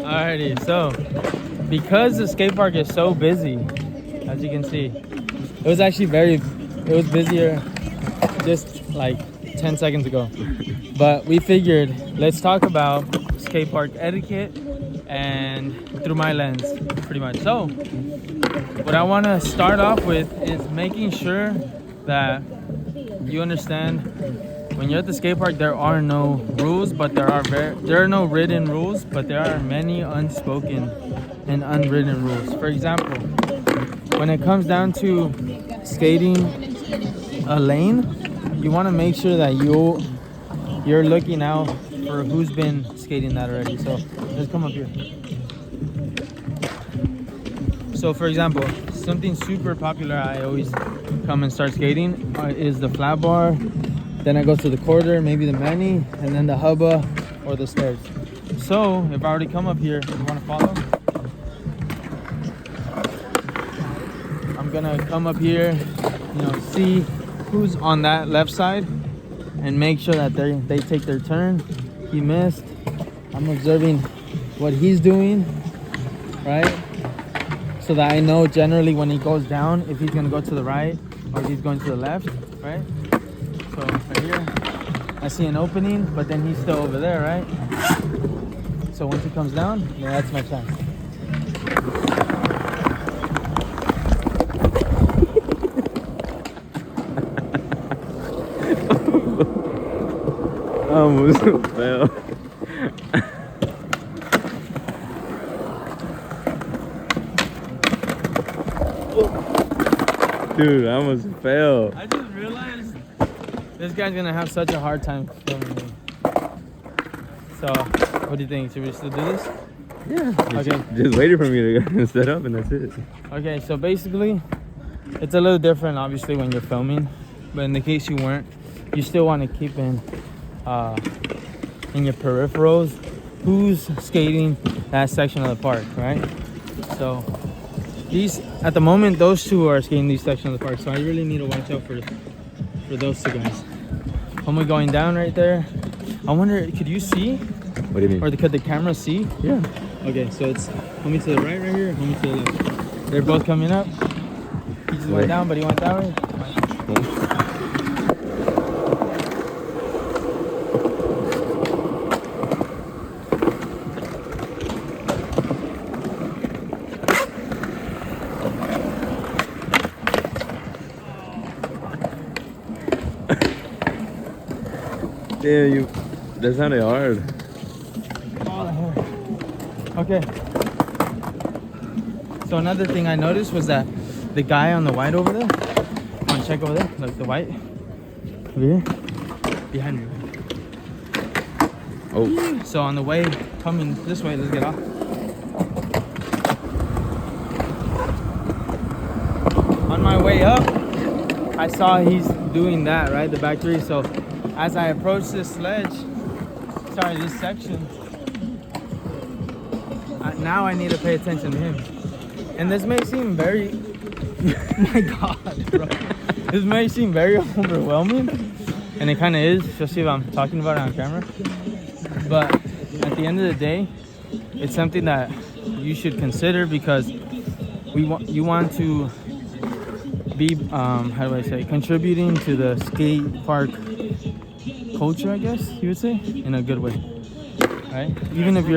Alrighty, so because the skate park is so busy, as you can see, it was actually it was busier just like 10 seconds ago. But we figured, let's talk about skate park etiquette and through my lens, pretty much. So what I want to start off with is making sure that you understand when you're at the skate park, there are no rules, but there are no written rules, but there are many unspoken and unwritten rules. For example, when it comes down to skating a lane, you want to make sure that you're looking out for who's been skating that already. So let's come up here. So for example, something super popular I always come and start skating is the flat bar. Then I go to the quarter, maybe the mani, and then the hubba or the stairs. So if I already come up here, you want to follow? I'm gonna come up here, see who's on that left side and make sure that they take their turn. He missed. I'm observing what he's doing, right? So that I know generally when he goes down, if he's gonna go to the right or if he's going to the left, right? So right here, I see an opening, but then he's still over there, right? So once he comes down, yeah, that's my chance. I almost fell. Dude, I almost fell. I just realized this guy's gonna have such a hard time filming me. So, what do you think? Should we still do this? Yeah. Okay. Just waiting for me to set up and that's it. Okay, so basically, it's a little different obviously when you're filming, but in the case you weren't, you still want to keep in your peripherals who's skating that section of the park, right? So at the moment, those two are skating these sections of the park, so I really need to watch out for those two guys. Homie going down right there. I wonder, could you see? What do you mean? Or could the camera see? Yeah. Okay, so it's homie to the right here, homie to the left. They're both coming up. He just went down, but he went that way. Damn, that sounded hard. Okay. So another thing I noticed was that the guy on the white over there, want to check over there, like the white, over here, behind me. Oh. So on the way coming this way, let's get off. On my way up, I saw he's doing that, right, the back three. So as I approach this this section, now I need to pay attention to him. And this may seem very, my God, bro. This may seem very overwhelming, and it kind of is, especially if I'm talking about it on camera. But at the end of the day, it's something that you should consider because you want to be, how do I say, contributing to the skate park culture, I guess you would say, in a good way, right? Even if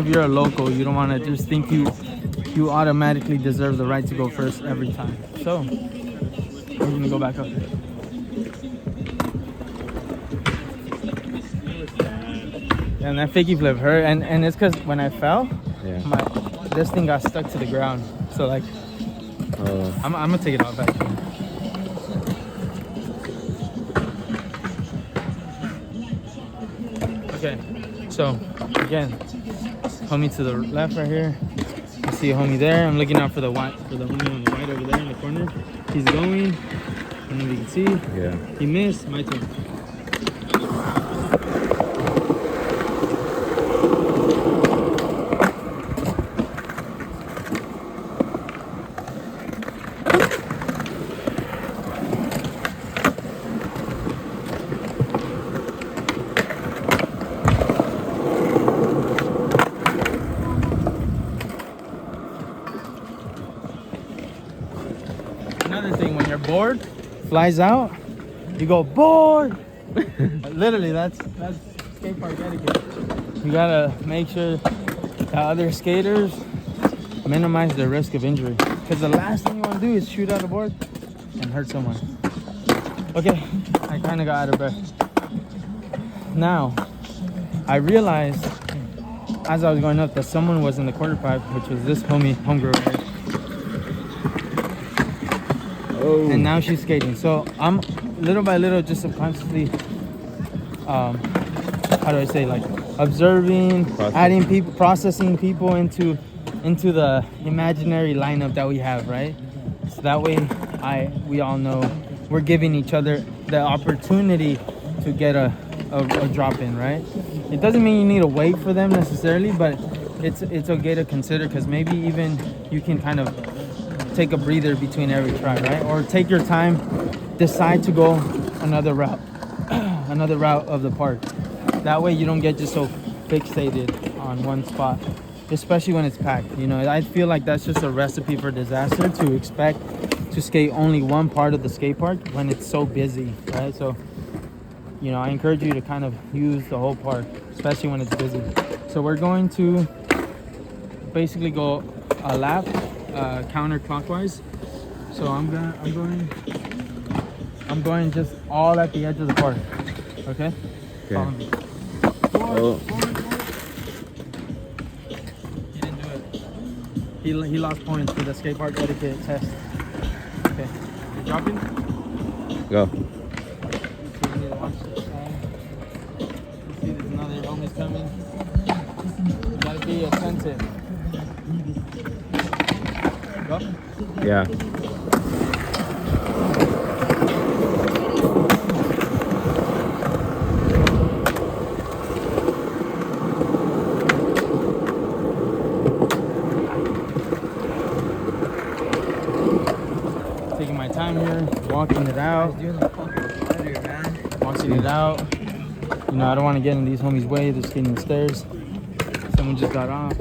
you're a local, you don't want to just think you automatically deserve the right to go first every time. So we're gonna go back up there. And that fakie flip hurt, and it's because when I fell, this thing got stuck to the ground. So like, I'm gonna take it off actually. Okay, so again, homie to the left right here. I see a homie there. I'm looking out for the homie on the right over there in the corner. He's going. I don't know if you can see. Yeah. He missed. My turn. flies out, you go board. Literally, that's skate park etiquette. You gotta make sure that other skaters minimize the risk of injury, because the last thing you want to do is shoot out a board and hurt someone. Okay, I kind of got out of breath. Now, I realized as I was going up that someone was in the quarter pipe, which was this homegirl right here. Oh. And now she's skating. So I'm little by little just subconsciously, how do I say, like observing, adding people, processing people into the imaginary lineup that we have, right? So that way we all know we're giving each other the opportunity to get a drop in, right? It doesn't mean you need to wait for them necessarily, but it's okay to consider, because maybe even you can kind of take a breather between every try, right? Or take your time, decide to go another route of the park. That way you don't get just so fixated on one spot, especially when it's packed. You know, I feel like that's just a recipe for disaster, to expect to skate only one part of the skate park when it's so busy, right? So, you know, I encourage you to kind of use the whole park, especially when it's busy. So we're going to basically go a lap counterclockwise. So I'm going just all at the edge of the park. Okay? Follow me. Oh. He didn't do it. He lost points for the skate park etiquette test. Okay. You're dropping? Go. See, there's another homie's coming. You gotta be attentive. Go. Yeah. Taking my time here, walking it out. Walking it out. You know, I don't want to get in these homies' way. They're skating the stairs. Someone just got off.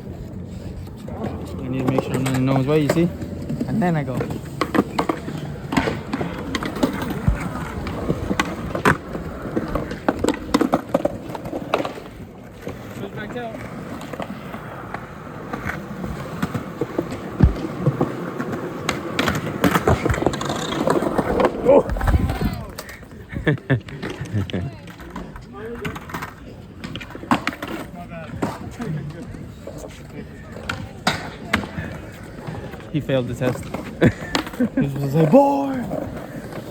I need to make sure I'm not in no one's way, you see? And then I go. Switch back out. Oh. He failed the test. He was just like, boy!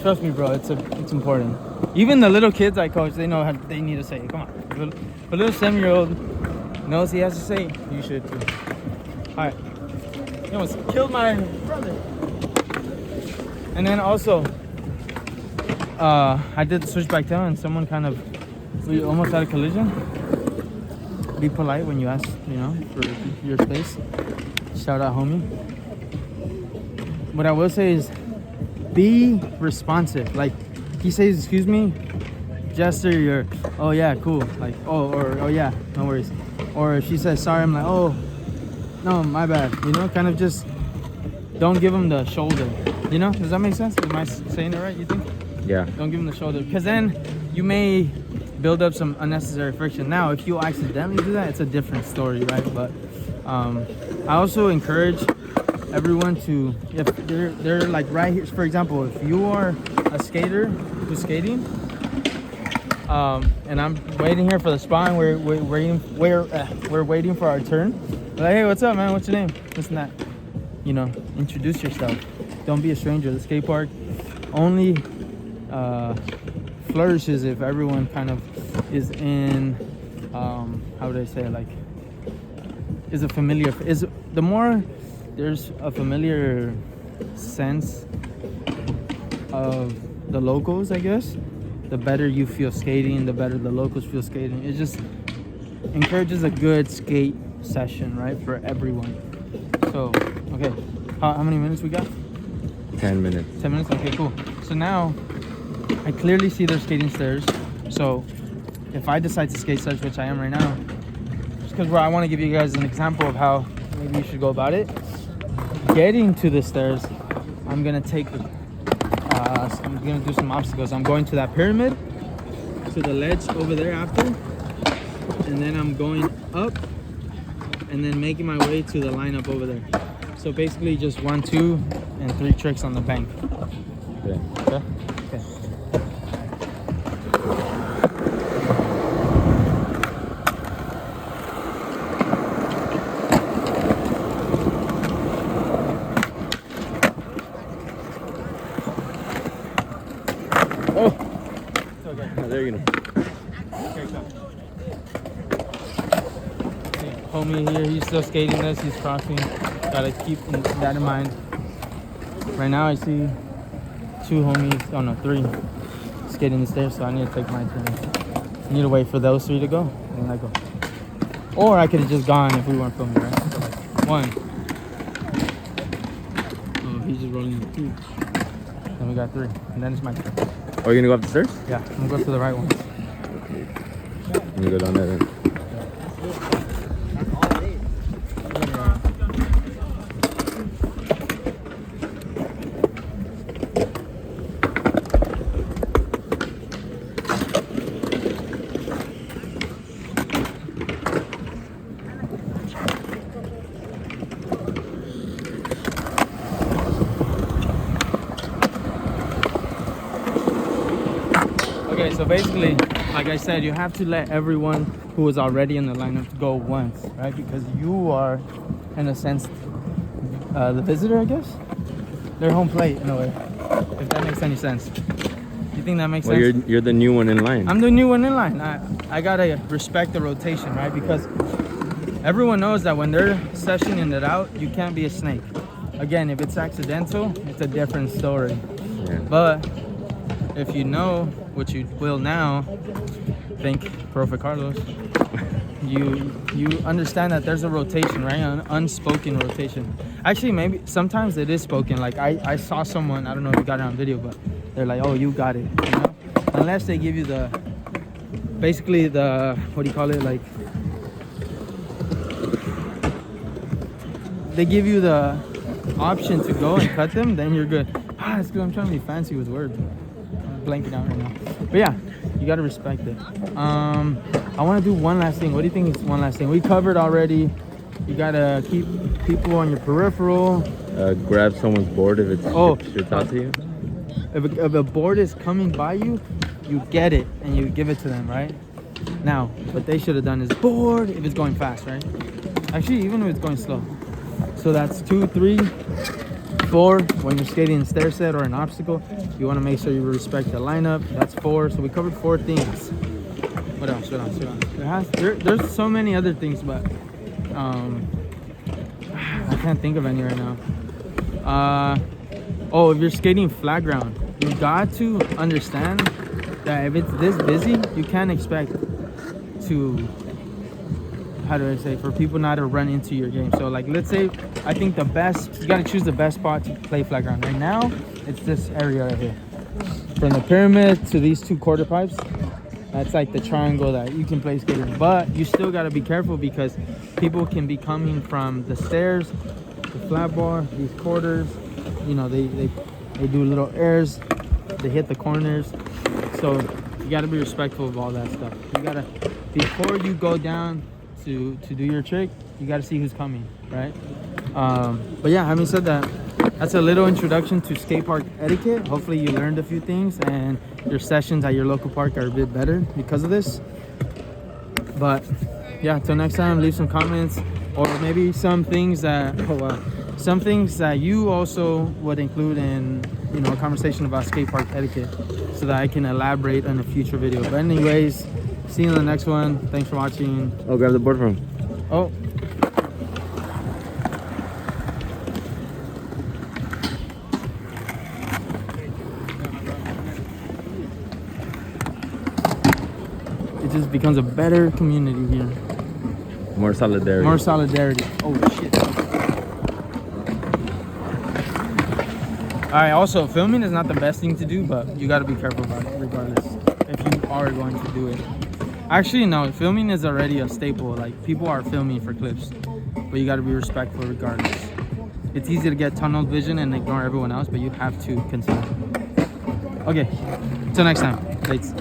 Trust me, bro, it's important. Even the little kids I coach, they know how they need to say it. Come on. If a little 7-year-old knows he has to say it, you should too. Alright. You almost killed my brother. And then also, I did the switchback tail and someone we almost had a collision. Be polite when you ask, you know, for your space. Shout out, homie. What I will say is be responsive. Like, he says, excuse me, gesture your, oh yeah, cool. Like, oh yeah, no worries. Or if she says sorry, I'm like, oh, no, my bad. You know, kind of just don't give them the shoulder. You know, does that make sense? Am I saying it right, you think? Yeah. Don't give them the shoulder, because then you may build up some unnecessary friction. Now, if you accidentally do that, it's a different story, right? But I also encourage everyone to, if they're like right here, for example, if you are a skater who's skating, and I'm waiting here for the spot, and we're waiting for our turn. Like, hey, what's up, man? What's your name? This and that. You know, introduce yourself. Don't be a stranger. The skate park only flourishes if everyone kind of is in, how would I say it? Like, is a familiar. The more there's a familiar sense of the locals, I guess, the better you feel skating, the better the locals feel skating. It just encourages a good skate session, right, for everyone. So, okay, how many minutes we got? 10 minutes. 10 minutes? Okay, cool. So now, I clearly see their skating stairs. So, if I decide to skate such, which I am right now, just because I want to give you guys an example of how maybe you should go about it. Getting to the stairs, I'm gonna take So I'm gonna do some obstacles. I'm going to that pyramid, to the ledge over there after, and then I'm going up and then making my way to the lineup over there. So basically just 1, 2, and 3 tricks on the bank. Okay. Okay? Okay. Oh! It's okay. Oh, there you go. Okay, go. Homie here, he's still skating this, he's crossing. Gotta keep that in mind. Right now I see 2 homies, oh no, 3 skating the stairs, so I need to take my turn. I need to wait for those 3 to go, and then I go. Or I could have just gone if we weren't filming, right? So like 1. Oh, he's just rolling in 2. Then we got 3, and then it's my turn. Oh, you're gonna go up the stairs? Yeah, I'm gonna go to the right one. I'm gonna go down that end. Okay, so basically, like I said, you have to let everyone who is already in the lineup go once, right? Because you are, in a sense, the visitor, I guess? They're home plate, in a way, if that makes any sense. You think that makes Well, sense? you're the new one in line. I'm the new one in line. I gotta respect the rotation, right? Because everyone knows that when they're sessioning it out, you can't be a snake. Again, if it's accidental, it's a different story. Yeah. But if you know, which you will now, think Profe Carlos, you understand that there's a rotation, right? An unspoken rotation. Actually, maybe sometimes it is spoken. Like I saw someone, I don't know if you got it on video, but they're like, oh, you got it, you know? Unless they give you the, basically the, what do you call it? Like, they give you the option to go and cut them, then you're good. That's because I'm trying to be fancy with words. I'm blanking out right now. But yeah, you gotta respect it. I want to do one last thing. What do you think is one last thing? We covered already. You gotta keep people on your peripheral. Grab someone's board if it's out to you. If a board is coming by you, you get it and you give it to them, right? Now, what they should have done is board if it's going fast, right? Actually, even if it's going slow. So that's 2, 3, 4. When you're skating a stair set or an obstacle, you want to make sure you respect the lineup. That's 4. So we covered 4 things. What else? What else? What else? There's so many other things, but I can't think of any right now. Oh, if you're skating flat ground, you got to understand that if it's this busy, you can't expect to, how do I say, for people not to run into your game. So like, let's say, I think the best, you gotta choose the best spot to play flat ground. Right now, it's this area right here. From the pyramid to these 2 quarter pipes, that's like the triangle that you can play skating. But you still gotta be careful because people can be coming from the stairs, the flat bar, these quarters. You know, they do little airs, they hit the corners. So you gotta be respectful of all that stuff. You gotta, before you go down to do your trick, you gotta see who's coming, right? But yeah, having said that, that's a little introduction to skate park etiquette. Hopefully you learned a few things and your sessions at your local park are a bit better because of this. But yeah, until next time, leave some comments or maybe some things that some things that you also would include in, you know, a conversation about skate park etiquette so that I can elaborate on a future video. But anyways, see you in the next one. Thanks for watching. Oh, grab the board from him. Oh. It just becomes a better community here. More solidarity. More solidarity. Oh shit. Alright, also filming is not the best thing to do, but you gotta be careful about it regardless. If you are going to do it. Actually no, filming is already a staple. Like people are filming for clips. But you gotta be respectful regardless. It's easy to get tunnel vision and ignore everyone else, but you have to consider. Okay, till next time. Thanks.